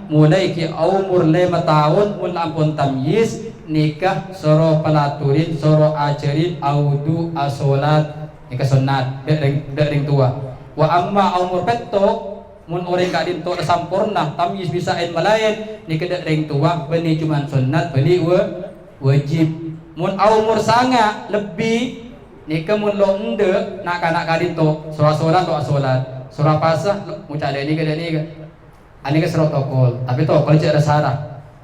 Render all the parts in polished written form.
mulai ki umur 5 tahun mun ampun tamyiz nikah soro pelaturin soro ajarin audu asolat nikah sunat dering tua. Wa amma umur petto mun orang kak dinto sampurna tamyiz bisain malayan nikah dering tua beni cuman sunat beni wajib. Mun umur sanga lebih nikah mun lo ende nak kanak kak dinto surah solat surah pasah mucak ni ke ani ke surah tokol tapi tokol cak ada sarah.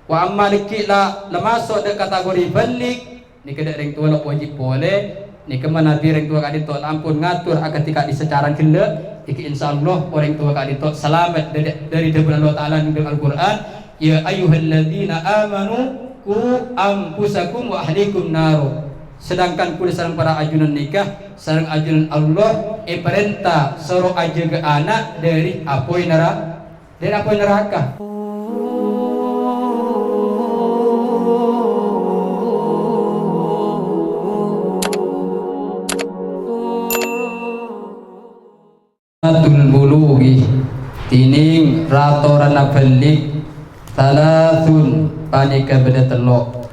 Wa amma dikit lah masuk de kategori balik nikah dering tua lo wajib boleh nikah manabi ring tua kak dinto ampun ngatur ketika disecaran kele iki insyaallah orang tua kak dinto selamat dari daripada Allah Taala di Al-Qur'an. Ya ayyuhalladzina amanu ku anfusakum wa ahlikum naru. Sedangkan kulit sarang para ajunan nikah sarang ajunan Allah perintah suruh aja ke anak dari apoi neraka. Atul bulugi tining ratoran balik talasun panika beda telok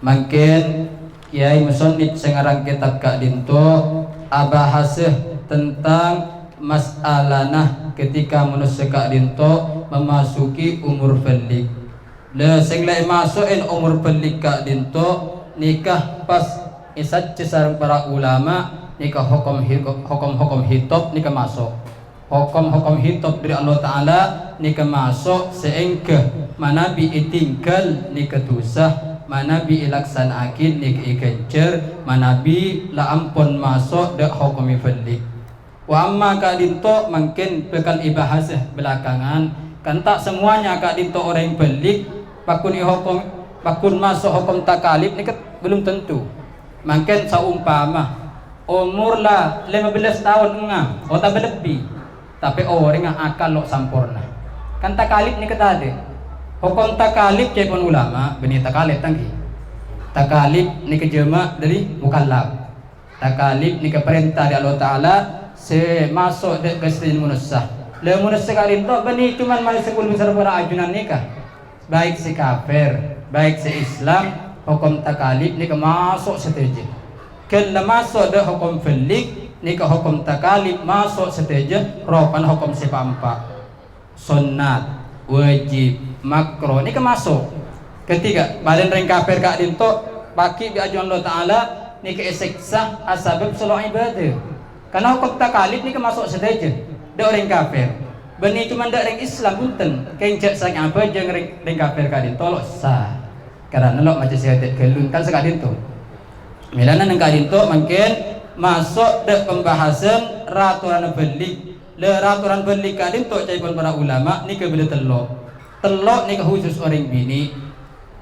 makin kiai musannid sengarang kitab kak dinto abahaseh tentang masalanah ketika manusia kak dinto memasuki umur balik. Le sing lai masukin umur balik kak dinto nikah pas isat sareng para ulama nikah hukum hitop nikah masuk hukum hitop dari Allah Ta'ala nikah masuk seengkeh manabi itinggal nikah tusah manabi ilaksan akid nikah ikencer manabi la ampun masuk dek hukum ifalik. Wa amma kak dinto mungkin bekal ibahasah belakangan kan tak semuanya kak dinto orang balik pakun masuk hukum takalib nikah belum tentu. Mungkin saumpama umur lah 15 tahun enggak atau tak lebih tapi orang yang akal lo sampurna kan takalib ni kata ada hukum takalib cai pun ulama benih takalib tangki takalib ni kejema dari mukallaf takalib ni keperintah dari Allah Ta'ala semasuk dek kesrin munasah le munasah kalin to benih cuman mai sekul besar para ajunan nikah baik si kafir baik si Islam hukum takalib ni kemasuk setuju kena masuk dek hukum filik nikah hukum takalib masuk seteja ropan hukum sipampa sunnat wajib makro nikah masuk ketiga badan ring kafir kak dinto baki bi ajuan Allah Ta'ala nikah isiksa asabab selo ibadah karena hukum takalib nikah masuk seteja dek orang kafir benih cuma dek ring Islam punten kencet sang apa jeng ring kafir kak dinto lo sah karena lo macam sehat gelun kan sekak dinto milana nang kak dinto mungkin masuk dek pembahasan raturan belik le raturan belik kadin tok caipun para ulama nikah beda telok nikah khusus orang bini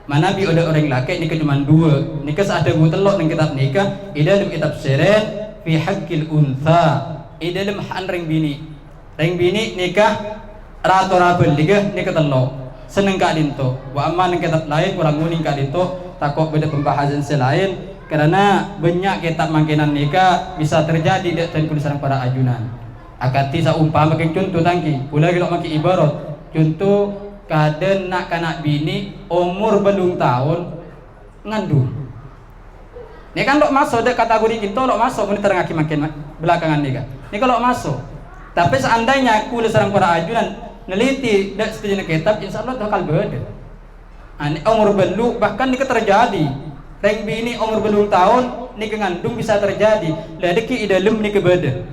mana bi ada orang laki nikah cuma 2 nikah seada bu telok ning kitab nikah dalam kitab seren fi haqqil untha dalam hak ring bini nikah raturan belik nikah telok seneng kadin tok wa amma ning kitab lain kurang nguning kadin tok takok beda pembahasan selain karena banyak kitab mangkinan nikah bisa terjadi dek dan kulisan para ajunan akati saumpama makin contoh tangki pula kalau makin ibarat contoh kaden nak kanak bini umur belum tahun ngandung ini kan lo masuk dek kategori itu lo masuk ini terangaki makin belakangan nikah ini kalau masuk tapi seandainya kulisan para ajunan neliti dek setuju kitab insya Allah bakal beda umur belum bahkan nikah terjadi Reng bini umur belum tahun nikah ngandung bisa terjadi. Ladeki idalem nikah beda.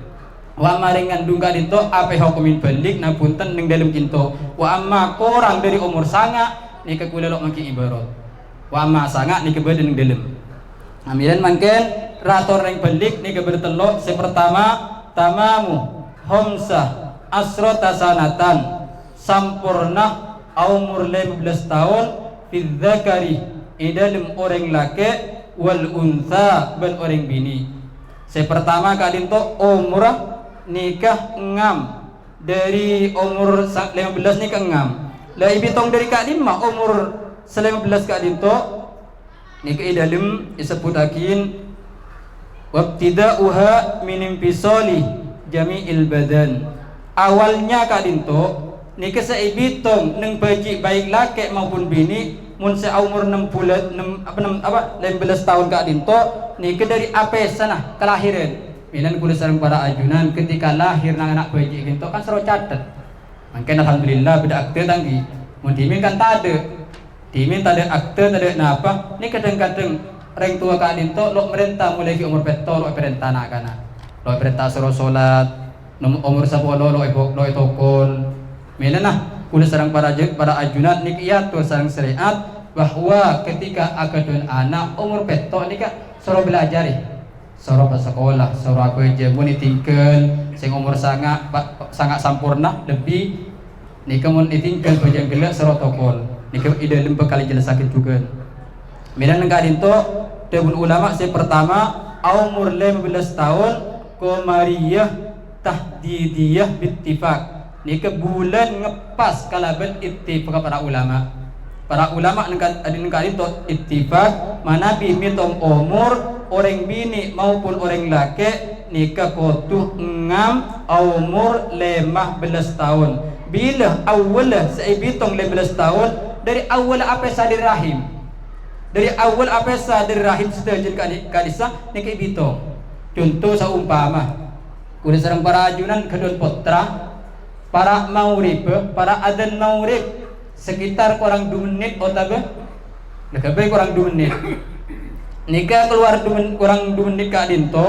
Wa maring ngandung ka dito ape hukumin balik na punten ning dalem kinto. Wa amma korang dari umur sanga nikah kula lok mangki ibarat. Wa amma sanga nikah beda ning dalem. Amilan mangken rator reng balik nikah beda telok si pertama tamamu homsah asrota sanatan sampurna umur 15 tahun fi dzakari idalem orang laki wal untha ben orang bini. Saya pertama kadin to umrah nikah ngam dari umur 15 nikah ngam. Lah ibitong dari kadin mah umur 15 kadin to nikah idalem disebutakin wabtida'uha min infisali jami'il badan. Awalnya kadin to nika saibitong neng baji baik laki maupun bini mun seumur 16 tahun ka dinto nika dari apesana kelahiran minan kula sareng para ajunan ketika lahir nang anak baji ginto kan sero catet mangken alhamdulillah beda akte tanggi mun dimin kan tade dimin tade akte tade napa ni kadang-kadang reng tua ka dinto lo merentah mulai ki umur peto lo perintah nak kana lo perintah sero salat umur 10 lo tokol minan kula sareng para ajunan niki iatur sareng syariat bahwa ketika akadun anak umur peto nika soro belajari soro sekolah soro aku aja mun ditingkel sing umur sangat sampurna lebih nika mun ditingkel bajang gelak soro tokol nika ide lembek kali jelasakeun juga minan nang kadinto deun ulama sing pertama umur 15 tahun qamariyah tahdidiyah bittifaq nika bulan ngepas kalaban ittifaq para ulama nang kadinto ittifaq manabi mitom umur orang bini maupun orang laki nikah kotuh ngam umur 15 tahun bila awal seibitong 15 tahun dari awal apa sadir rahim setajun kadisa nikah ibitong contoh saumpama kuda sareng para ajunan kedon potra para maurib para adan maurib sekitar kurang 2 menit otabe lebih kurang 2 menit nika keluar kurang 2 menit ka dinto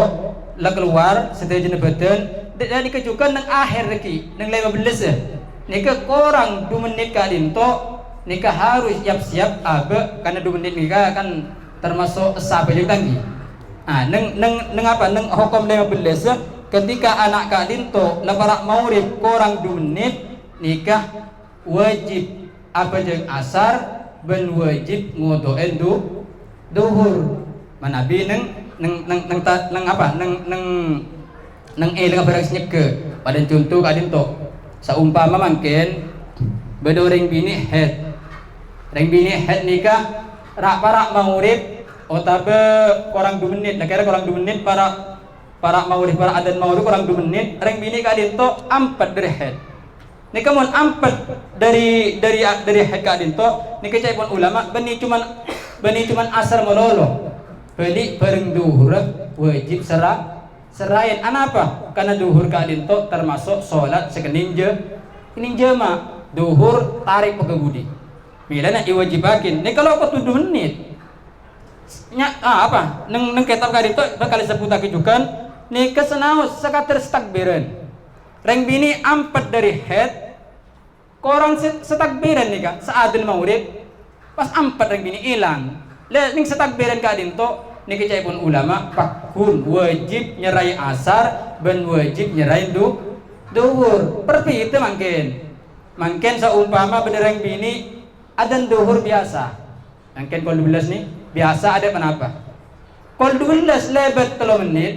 la keluar setelah badan dan nika juga nang akhir lagi nang 15 nika kurang 2 menit ka dinto nika harus siap-siap abe karena 2 menit nika kan termasuk sabe jeung tanggi nang hukum 15 ketika anak ka dinto la para maurib kurang 2 menit nikah wajib apa jeung asar ben wajib ngodoen duhur manabi nang elang barang nyeke pada contoh kadin to saumpama mangken beda reng bini head nikah para maurib otabe kurang 2 menit kira kurang 2 menit para maurib para adan maurib kurang 2 menit reng bini kadin to 4 dari head nikah mun 4 dari head kadin to nikah cai pun ulama beni cuman asar mololo beli bareng duhur wajib serayan apa karena duhur kadin to termasuk salat sekening jema duhur tarik pegabudi milana iwajibakin nih kalau aku 2 menit apa neng kitab kadin to bakal sebutake juga nih kesenaus sakater takbiran reng bini 4 dari head korang setakbiran nih kak saadil maurib pas 4 reng bini hilang ning setakbiran kadin to niki cai pun ulama pakun wajib nyerai asar ben wajib nyerai duhur perpi itu mangken saumpama benerang bini adan duhur biasa mangken kol 12 nih biasa ada kenapa kol 12 lebat 3 menit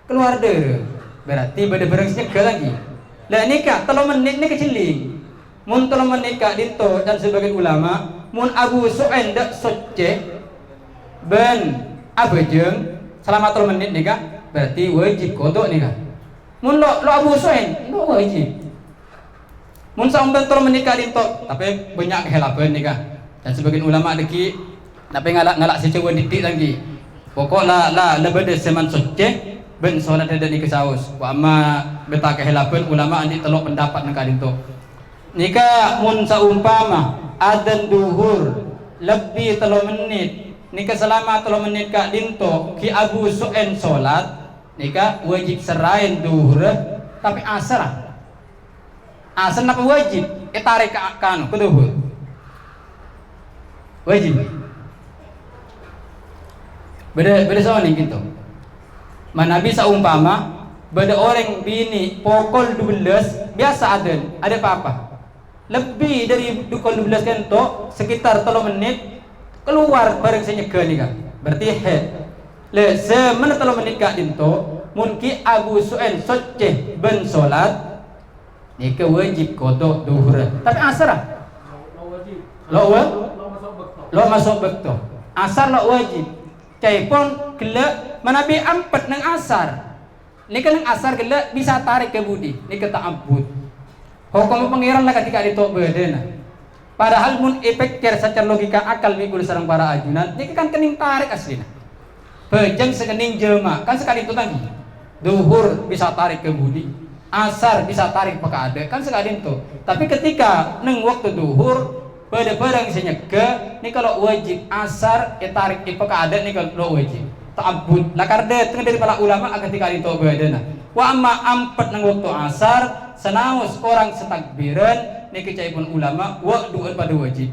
keluar dere berarti beda barang nyegel lagi lah nikah 3 menit nih keciling mun 3 menit kak dinto dan sebagian ulama mun Abu Su'ain dak socce ben abejeng selama 3 menit nih kak berarti wajib kodok nih kak mun lo Abu Su'ain lo wajib mun sampai 3 menit kak dinto tapi banyak kehelapan nih kak dan sebagian ulama deki tapi ngalak secawan didik lagi pokok la lebede seman socce ben solat ada di kesaus wa amma beta kehelapan ulama andi telok pendapat nang kak dinto nika mun saumpama adan duhur lebih 3 menit nika selama 3 menit kak dinto ki Abu Su'ain solat nika wajib serain duhur tapi asar apa wajib tarik kanu ke duhur wajib beda soal nih gitu mana bisa umpama beda orang bini pokol 12 biasa ada apa lebih dari pukul 12 kan to sekitar 3 menit keluar bareng senyegel nih kak berarti head le semana 3 menit kak dinto mungkin Abu Su'ain soceh ben solat nika wajib kodok duhur tapi asar lo masuk bekto asar lo wajib cai pun kelak manabi 4 nang asar nika nang asar kelak bisa tarik ke budi nika ta'abbud Hukum pangeran lah ketika ditok bedena. Padahal mun epekir secara logika akal minggu sarang para ajunan, ini kan kening tarik aslinya. Bejeng sekening jelma, kan sekali itu tadi. Duhur bisa tarik ke budi, asar bisa tarik ke ada, kan sekali itu. Tapi ketika neng waktu duhur, pada isinya ke, ini kalau wajib asar, tarik ke ada, ini kalau wajib. Ta'abbud, lakar det dari para ulama ketika itu bedena. Wa amma ampat neng waktu asar, senaus orang setakbiran, niki caipun ulama wa du'an pada wajib.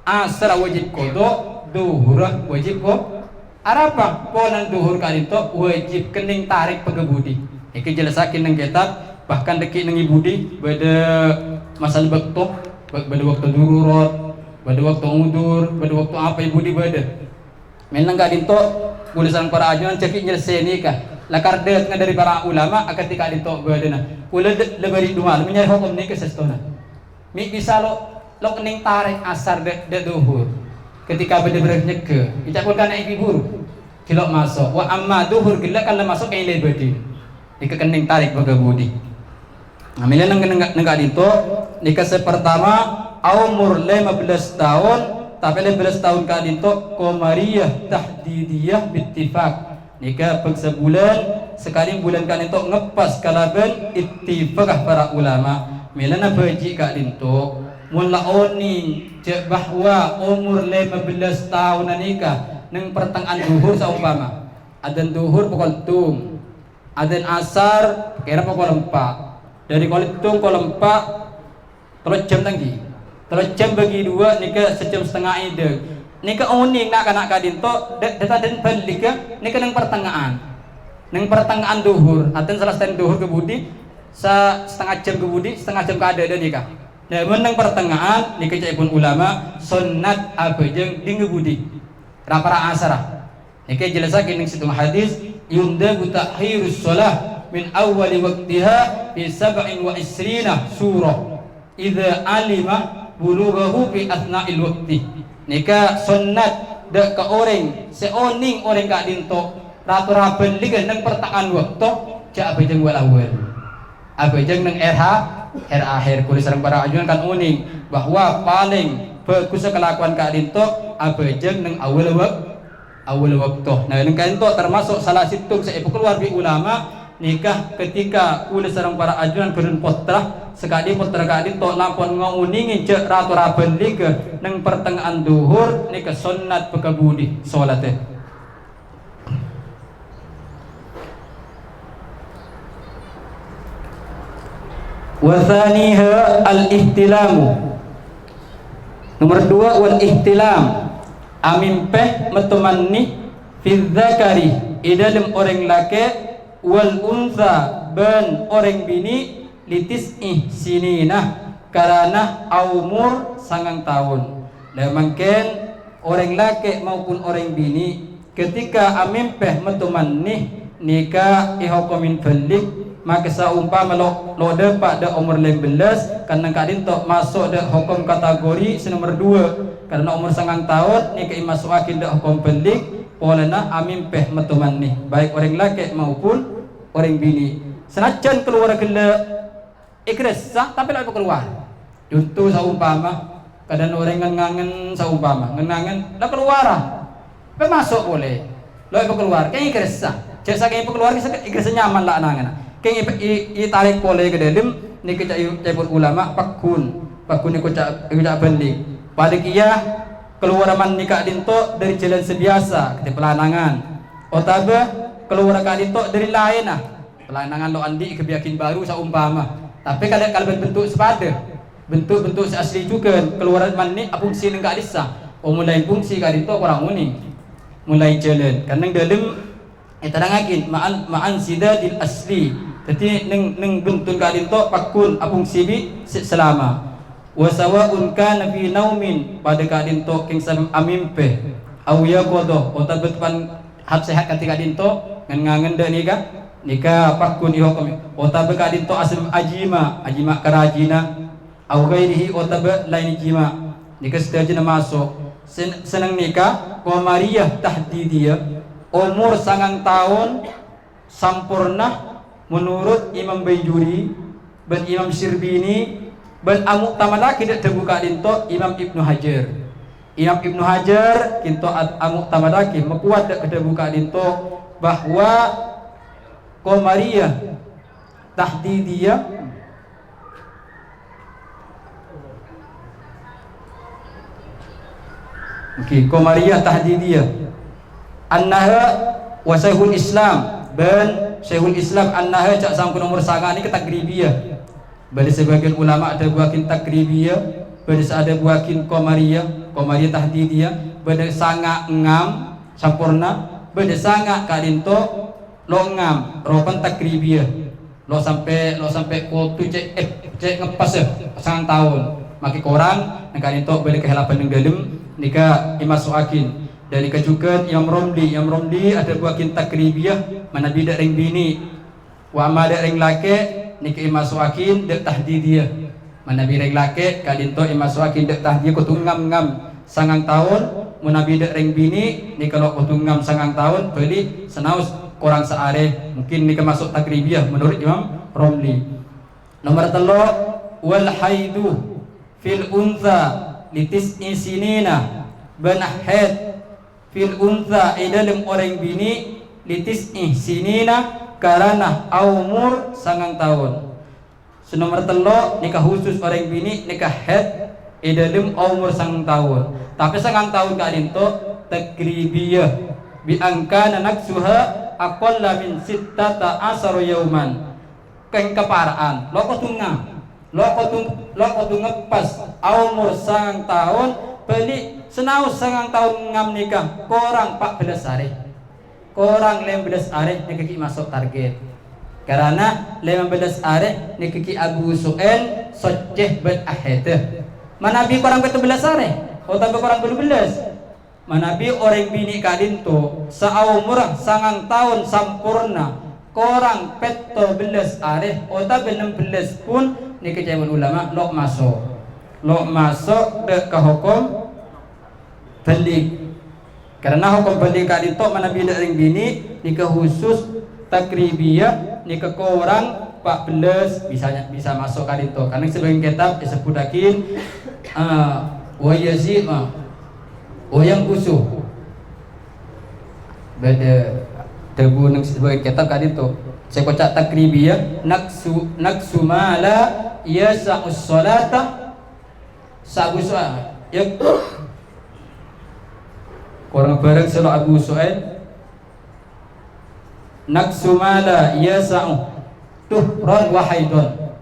Asar wajib kodok, duhur wajib kok. Arapa ponan duhur kali itu wajib kening tarik pegebudi. Niki jelasakin neng kitab, bahkan deki neng ibudi pada masal pada waktu dururot, pada waktu ngudur, pada waktu apa ibudi pada. Menang kali itu tulisan para ajunan cekik nyelesai kah. Lakar det dari para ulama ketika dito badena. Ulah lebari dua menyari hukum ni kesestona. Mi bisa lo kening tarik asar de duhur. Ketika bener-bener nyeke, ijak pun kana ibu buru. Kilok masuk. Wa amma duhur gila kan masuk ke ile bedi. Ika kening tarik baga budi. Amilnya nang dito nikah pertama umur 15 tahun. Tapi 15 tahun kali itu Qamariyah tahdidiyah bittifaq. Nikah pag sebulan sekali bulan kali itu ngepas kalaban ittifaq para ulama. Milana baji kali itu mula oni cek bahwa umur 15 tahun nikah neng pertengahan duhur saumpama. Adan duhur pukul tum. Adan asar kira pukul 4. Dari kolitung pukul 4 terus jam tanggi. Kalau jam bagi dua, nika sejam setengah ide. Nika uning nak kanak kadinto, data dan balik ke, nika neng pertengahan duhur. Aten salah setengah duhur ke budi, setengah jam ke budi, setengah jam ke ada nika. Dan meneng pertengahan, nika caipun ulama, sunnat abajeng dinggu budi. Rapara asara. Nika jelasakin neng situ hadis, yundabu ta'khirus shalah min awwali waqtiha fi 27 surah. Idza alima bulughahu fi athna'il waqti. Nika sunnat dak ka orang seoning orang ka dinto ratu raben ligan nang pertengahan waktu ja abajeng wal awal. Abajeng nang akhir kulis sareng para ajunan kan uning bahwa paling bagus kelakuan ka dinto abajeng nang awal waktu. Nah nang ka dinto termasuk salah situng sa keluar bi ulama nikah ketika kulis sareng para ajunan berun potrah sekali putra kali to lampon ngauningin cek ratu raben liga neng pertengahan duhur nika sunnat pekabudi salatnya. Wasaniha al-ihtilamu. Nomor 2 wal ihtilam. Amimpeh metumanni fi dzakari idalem orang laki wal unsa ban orang bini litis sinina karena umur 9 tahun. Dan mungkin orang laki maupun orang bini ketika amimpeh metumanni nikah ihukumin balik maka saumpama lo dapat da umur 15 karena kadin tok masuk da hukum kategori nomor 2 karena umur 9 tahun nikah masukin da hukum balik polana amimpeh metumanni baik orang laki maupun orang bini senajan keluar gila ikhlas sah tapi lagi keluar. Contoh saumpama kadang orang ngangen saumpama ngangen lah keluar. Pe masuk boleh. Lagi keluar kayak ikhlas sah. Jasa kayak keluar ikhlas nyaman lah nangan. Kayak i tarik boleh ke dalam ni kita cepur ulama pakun ni kucak balik. Balik iya keluar man nikah dinto dari jalan sebiasa ke pelanangan. Otabe keluar kadinto dari lain pelanangan lo andi kebiakin baru saumpama. Tapi kalau bentuk sepada bentuk asli juga keluaran mani fungsi enggak bisa mulai fungsi kali itu orang unik mulai jalan karena dalam terangakin ma'an sidadil asli jadi neng bentuk kali itu pakun fungsi bi selama wasawaun kana fi naumin pada kali itu king sam amimpe au yaqodo otak betupan hat sehat ketika itu ngangen dah nikah pakun ihukum otabe kadin to asam ajima kerajina au gairihi otabe lain jima nikah setajina masuk senang nikah Qamariyah tahdidiyah umur 9 tahun sampurna menurut Imam Baijuri ben Imam Syirbini ben amuk tamala kita terbuka dinto Imam Ibnu Hajar. Imam Ibnu Hajar kinto amuk tamala ki mekuat dak terbuka dinto bahwa Qamariyah Tahdidiyah Qamariyah Tahdidiyah annaha wa Syekhul Islam ben Syekhul Islam annaha cak sangku nomor sangat ni ke takribiyah. Bagi sebagian ulama ada buakin takribiyah, bagi ada buakin Qamariyah Tahdidiyah, bagi sangat ngam sampurna, bagi sangat kadinto lo ngam rokan takribiyah. Lo sampai ko tu cek ngepas ya sangat tahun. Maki korang nak kadinto bagi kehalapan yang dalam nika imasuakin. Dan ika juga Imam Romli ada buakin takribiyah mana bidak ring bini wa ma dak ring lake nika imasuakin dak tahdidiyah mana bi ring lake kadinto imasuakin dak tahdidiyah kutu ngam sangang tahun mana bidak ring bini nika lo kutu ngam sangang tahun beli senaus kurang seare mungkin nika masuk takribiyah menurut Imam Romli. Nomor 3 wal haidu fil untha litis'i sinina banahid fil untha dalam orang bini litis'i sinina karena umur sangang tahun. Nomor 3 nikah khusus orang bini nikah haid dalam umur sangang tahun. Tapi sangang tahun kadinto takribiyah bi angkana naksuha aqalla min 16 yauman. Keng keparaan lo ko ngepas umur sangang tahun beli senau sangang tahun ngam nikah korang 14 hari korang 15 hari nikah masuk target karena 15 hari nikah Abu Su'el soceh bet ahete manabi korang 17 hari tapi korang 12 manabi orang bini kadinto saumur sangang tahun sampurna korang 17 hari tapi 16 pun nikah jaman ulama lo masuk ke hukum balik karena hukum balik kadito mana bida ring bini nikah khusus takribiyah nikah korang 14 bisa masuk kadito karena sebagian kitab disebutakin wa yazid wa yang kusuh beda tebu nang sebagian kitab kadito saya kocak takribiyah naksu mala yasa'us salata sabu soal ya korang bareng selo Abu Su'ail naksu mala yasa'u tuhran wa haidon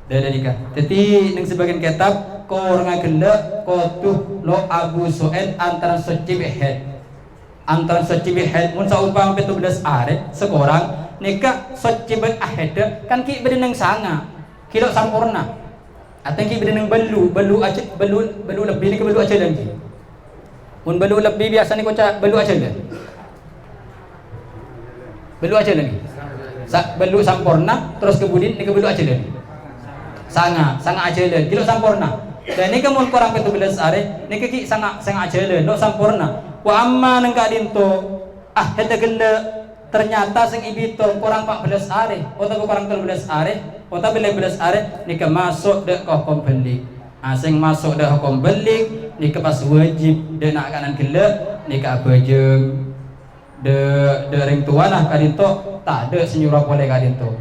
dan nikah. Jadi ning sebagian kitab korang gelek kotuh lo Abu Su'ail antara secibih mun saumpama 17 hari sekorang nikah secibih ahad kan ki bedeneng sanga kilo sampurna atau ki bedeneng belu lebih ni ke belu aja lagi. Mun belu lebih biasa ni kocak belu aja lagi. Belu sampurna terus kemudian ni ke belu aja lagi. Sanga aja lagi. Kilo sampurna. Dan ni mun korang 17 hari ni ki sanga aja lagi. Lo sampurna. Wa amma nang kadinto heta gele ternyata sing ibito korang 14 hari atau korang 13 hari atau 15 hari ni ke masuk dek hukum balik. Sing masuk dah hukum balik ni ke pas wajib de nak kanan gelek ni ke abajeng de ring tua lah kadinto tak ada senyurah boleh kadinto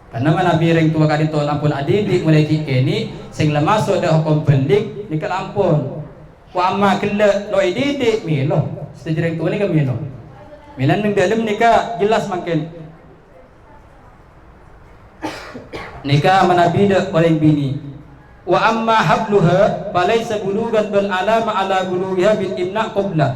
karena mana bi ring tua kadinto lampun adidik mulai kini sing la masuk dah hukum balik ni ke lampun wa amma gelek lo ididik milo sejering tua ni ke milo milan ning dalam ni ke jelas makin nikah manabi de paling bini wa amma habluha falaysa bulugan bal alama ala bulughiha bil imna qabla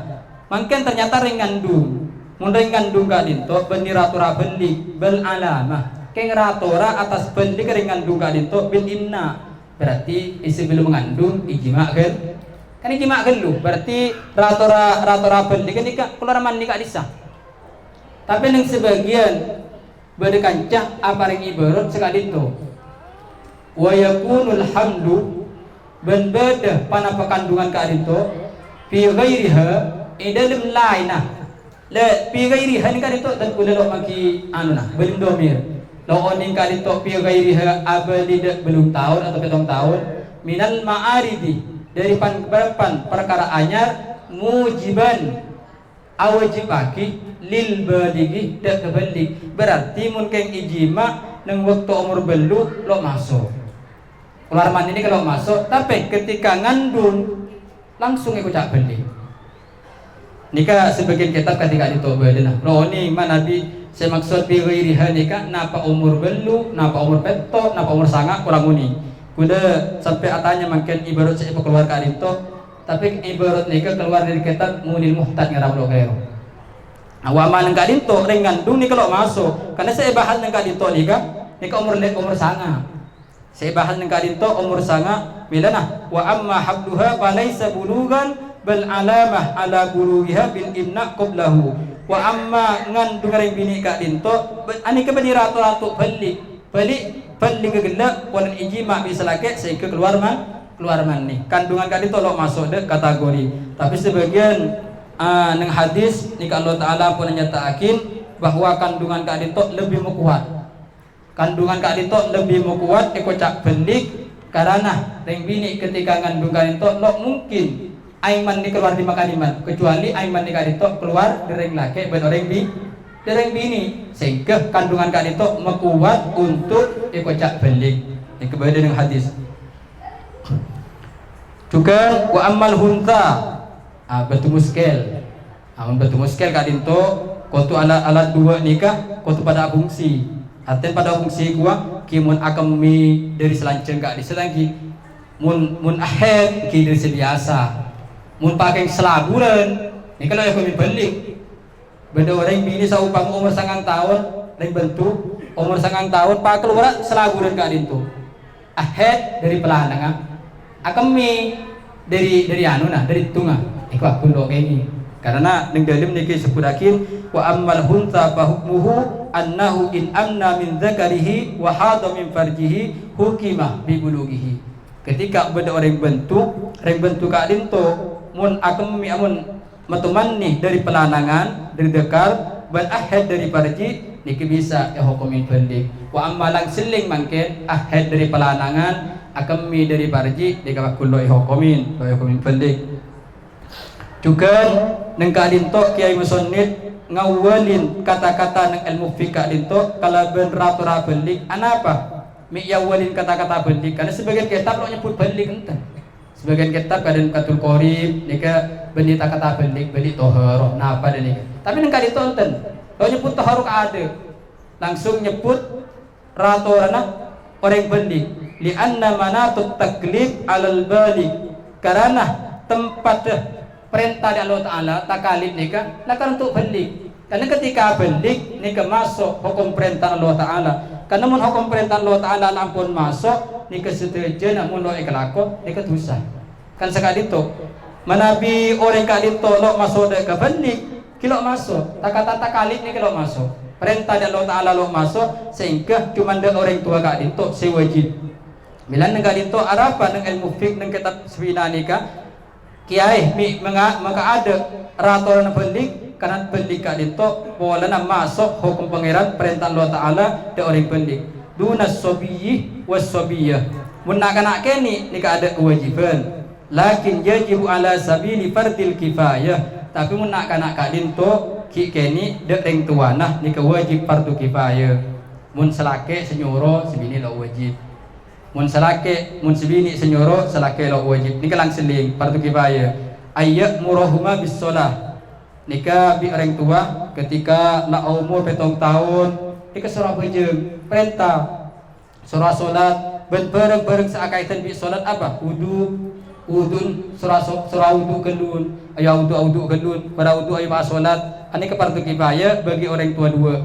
mungkin ternyata ringandung mun ringandung kadinto beniratura beli bal alama keng ratora atas beli ringandung kadinto bil imna berarti isi belum mengandung ijma kan ijma lu berarti ratora beli kan nikah keluar man nikah disah tapi ning sebagian berkancah apa ring ibarat sekadinto wa yakunul hamlu ben beda pana pakandungan kadinto fi ghairiha dalam lainah la fi ghairiha ni kadinto dan kula lo maki anu nah belum domir Laoning kali to pi ghairiha abadi belum tahun atau petong tahun minal ma'aridi dari pan perkara anyar mujiban awajibaki lil baligi dak kebalik berarti mungkin ijma nang waktu umur belu lo masuk keluar mandi ini kalau masuk tapi ketika ngandung langsung ikut cak beli nikah sebagian kitab ketika ditobel nah lo ni mana nabi saya maksud bi ghairiha nikah napa umur belu napa umur peto napa umur sangat kurang uni kuda sampai atanya makin ibarat saya keluar kali itu tapi ibarat nikah keluar dari kitab munil muhtad ngarang lo kairo awaman nang kadin to ringan dung ni kalau masuk karena saya bahas nang kadin to nikah umur sangat saya bahas nang kadin to umur sangat milana wa amma habduha falaysa bulugan bal alamah ala bulugiha bil imna qablahu wa amma ngan dungaring bini kadin to ani ke bani ratu balik kegela wal ijma bisa lake sehingga keluar man nih kandungan kadin to lo masuk de kategori tapi sebagian neng hadis nika Allah Ta'ala pun nyataakin bahwa kandungan kadin to lebih kuat kandungan kadin to lebih kuat ekocak belik karena reng bini ketika ngandung kadin to lo mungkin aiman ni keluar di makaniman kecuali aiman ni kadin to keluar dereng laki ben orang dereng bini sehingga kandungan kadin to kuat untuk ekocak belik yang kebeda dengan hadis juga wa amal hunta betul muskel betul muskel kadin to kotu alat dua nikah kotu pada fungsi artinya pada fungsi gua kimun akami dari selanceng gak diselangki mun ahed ki dari sebiasa mun pakai selaburan ini kalau yang kami balik beda orang bini saupang umur 9 tahun dan bentuk umur 9 tahun pak keluar selaburan kadin to ahed dari pelanang akami dari tunga iku aku ndok ini karena ning dalem niki sebutakin wa ammal hunta fa hukmuhu annahu in amna min dzakarihi wa hada min farjihi hukimah bi bulughihi ketika beda orang bentuk kadin to mun akami amun metumanni dari pelanangan dari dekar ban ahad dari farji niki bisa ya hukumin balik wa ammalang seling mangke ahad dari pelanangan akami dari farji dikawak kullo hukumin balik juga neng kadin to kiai musonnid ngawalin kata-kata neng ilmu fikah dinto kalaben ratura balik anapa mi yawalin kata-kata balik karena sebagian kitab lo nyebut balik enten sebagian kitab kadang katul qorib nika benita kata balik toharo napa dan nika tapi neng kadin to enten lo nyebut toharo ada langsung nyebut raturana orang balik li anna manatut taklif alal balik karena tempat perintah dari Allah Ta'ala takalib nikah nakar untuk balik karena ketika balik nikah masuk hukum perintah Allah Ta'ala karena mun hukum perintah Allah Ta'ala ampun masuk nikah setuju namun lo ikelako nikah dosa kan sekali itu manabi orang kali itu lo masuk ke balik kilo masuk kata takalib nikah lo masuk perintah dari Allah Ta'ala lo masuk sehingga cuma ada orang tua kali itu sewajib bilang negara itu arapan dengan ilmu fiqh dengan kitab sebina nikah kiai maka ada raturan balik karena balik kali itu boleh masuk hukum pangeran perintah Allah Ta'ala dan orang balik dunas sobiyih was sobiyah menak-nak kini nikah ada kewajiban lakin yajibu ala sabili fardil kifayah tapi menak-nak kali itu kini dek ring tuanah nikah wajib fardu kifayah mun selake senyoro sebini lo wajib mun salake mun sebini senyoro salake lo wajib nikah lang seling fardu kifayah ayat murahuma bis shalah nikah bi orang tua ketika la umur 7 tahun nikah surah bejeng perintah surah salat bareng seakaitan bi salat apa udun surah wudu kelun aya wudu kelun pada wudu aya salat ani ke fardu kifayah bagi orang tua dua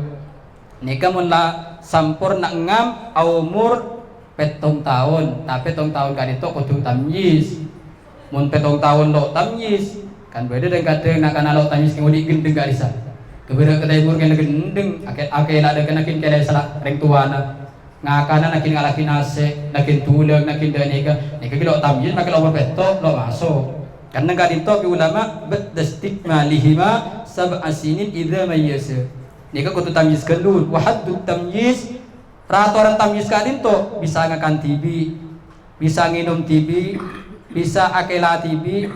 nikah mun la sampurna ngam umur 7 tahun tapi 7 tahun kan itu kudu tamyiz mun 7 tahun lo tamyiz kan beda dengan kadang nak kana lo tamyiz ngudi gendeng gak bisa kebeda kedai mur kan gendeng akeh ada kenakin kele salah reng tuana ngakana nakin ngalakin ase nakin tulang nakin danika nika kilo tamyiz maka lo beto lo masuk karena kan itu ulama bedastikma lihima sab'a sinin idza mayyasa nika kudu tamyiz kelun wa haddut tamyiz Ratoran tamyiz kadin to bisa ngakan TV, bisa nginum TV, bisa akela TV.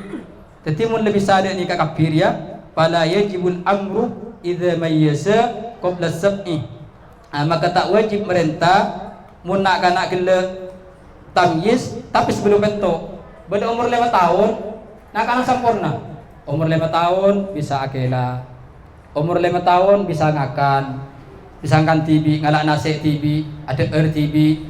Jadi mun lebih sadar ni kafir ya. Fala yajibul amru idza mayyaza qabla sab'i. Maka tak wajib merintah mun nak kanak kele tamyiz tapi sebelum bentuk. Pada umur 5 tahun nak kanak sempurna. Umur 5 tahun bisa akela. Umur 5 tahun bisa ngakan. Disangkan TV, ngalak nasi TV, ada TV.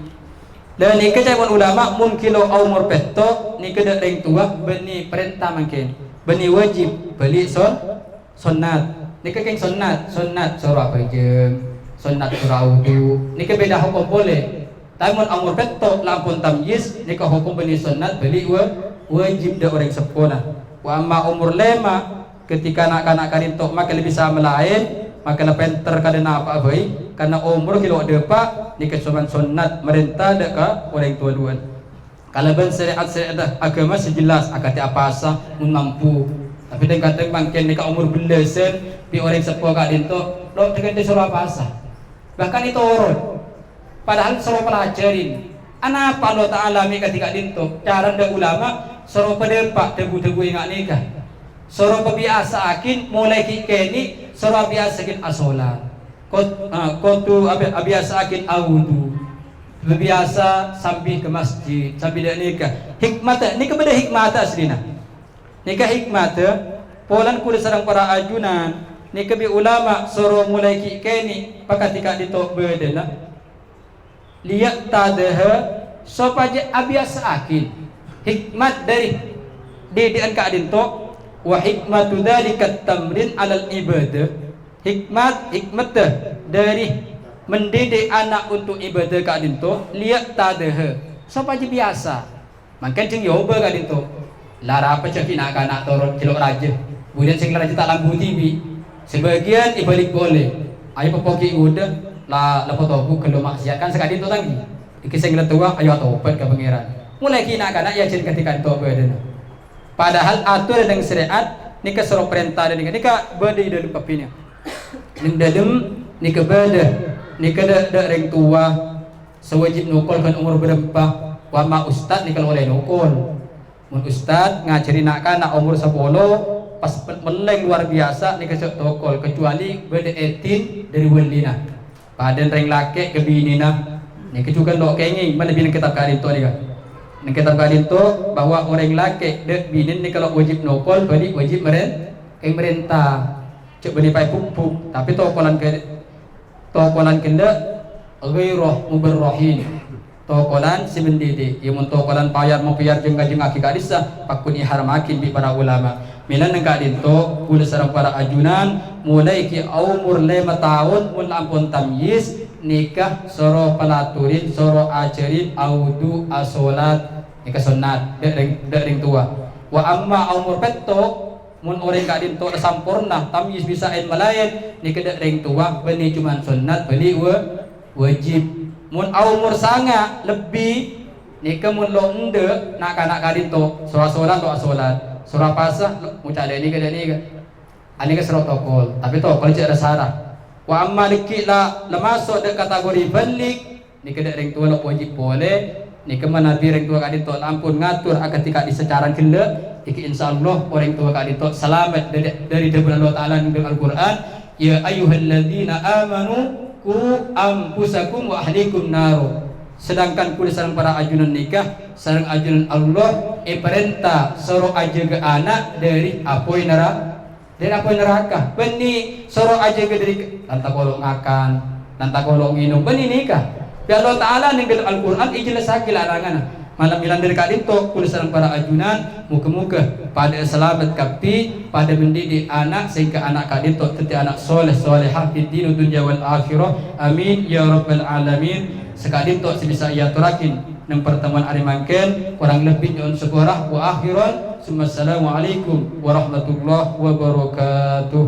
Dan ni kerja pun ulama mun kilo umur peto ni kena ring tua beni perintah mungkin. Beni wajib beli sunat. Ni kekeng sunat surah pejeng, sunat surah wudu. Ni ke beda hukum boleh. Tapi mun umur peto lampun tamyiz ni ke hukum beni sunat beli wajib dah orang sepona. Wa amma umur 5 ketika anak-anak karintok maka lebih sama lain. Maka lepenter kadena apa baik karena umur kilo depa ni kesuman sunat merintah deka orang tua dua. Kalau ben syariat agama sejelas akati apa asa mun mampu. Tapi den kata mangken ni ka umur belasan pi orang sepuh ka dinto lo dengan disuruh apa asa. Bahkan itu urut. Padahal suruh pelajarin. Anapa Allah Taala mi ketika dinto cara ndak ulama suruh pedepak debu-debu ingat nikah. Suruh biasa akin mulai kini suruh biasa akin asolat. Kontu biasa akin awudu. Biasa sambil ke masjid, sambil nikah. Hikmah ni kepada hikmah aslinya. Nikah hikmah polan kuda sarang para ajunan. Ni kebi ulama suruh mulai kini pakatika ditok bedena. Lihat tadaha sopaje abiasa akin. Hikmat dari didian ka dintok. Wa hikmatu dzalika tamrin 'alal ibadah. Hikmat dari mendidik anak untuk ibadah ka dinto liat tadaha. Sapa je biasa. Mangken jeung yoba ka dinto. Lara apa cek nak anak turun kilo raja. Kemudian sing raja tak lampu TV. Sebagian ibalik boleh. Ayo pepoki udah la fotoku kalau maksiat kan sekali itu tanggi. Iki sing tua ayo tobat ka pangeran. Mulai kina anak ya jadi ketika tobat den. Padahal atur dengan syariat ni kesuruh perintah dan ni ka bade dalam papinya. Ning dalam ni ke bade ni ke dak reng tua sewajib nukul kan umur berapa wa ma ustad ni kalau oleh nukul. Mun ustad ngajari nak kana umur 10 pas meleng luar biasa ni kesuk tokol kecuali bade etin dari welina. Padan reng laki ke binina ni kecukan lo kenging mana bina kitab karin tu ni kan. Ning kitab kadin tu bahwa orang laki dek binin ni kalau wajib nokol bani wajib merintah cek bani pai pupuk tapi tokolan kenda ghairah mubarrahin tokolan si mendidi imun tokolan payar mempiyar jeung kajeng aki kadisa pakun ihar makin bi para ulama milan nang kadin tu kula sareng para ajunan mulai ki umur 5 tahun mun ampun tamyiz nikah soro pelaturin soro ajarin audu asolat nikah sunat dering tua wa amma umur peto mun orang kadin to sampurna tamyiz bisa ain malayan nikah dering tua beni cuman sunat beli wajib mun umur sanga lebih nikah mun lo ende nak kanak kadin to surah solat to asolat surah pasah muca ni ke ani ke surah tokol tapi tokol cek ada sarah. Wa amma dikit la masuk de kategori balik ni ke ring tua lo wajib boleh ni ke mana ring tua kadin to ampun ngatur ketika disecaran kele iki insyaallah orang tua kadin to selamat dari daripada Allah Taala dalam Al-Qur'an ya ayyuhalladzina amanu ku anfusakum wa ahlikum nar. Sedangkan kulit sareng para ajunan nikah sareng ajunan Allah perintah suruh aja ke anak dari apoi neraka beni suruh aja ke dari nanta kolok makan nanta kolok minum beni nikah ya Allah Ta'ala ning dalam Al-Quran ijelas sakil larangan malam bilang dari kadin to kulit sareng para ajunan muka-muka pada selamat kapi pada mendidik anak sehingga anak kadin to teti anak soleh solehah di dunia wal akhirah amin ya rabbal alamin. Sekadin to sebisa ia turakin nang pertemuan hari mangken kurang lebih nyon sekurah wa akhiran. Assalamualaikum warahmatullahi wabarakatuh.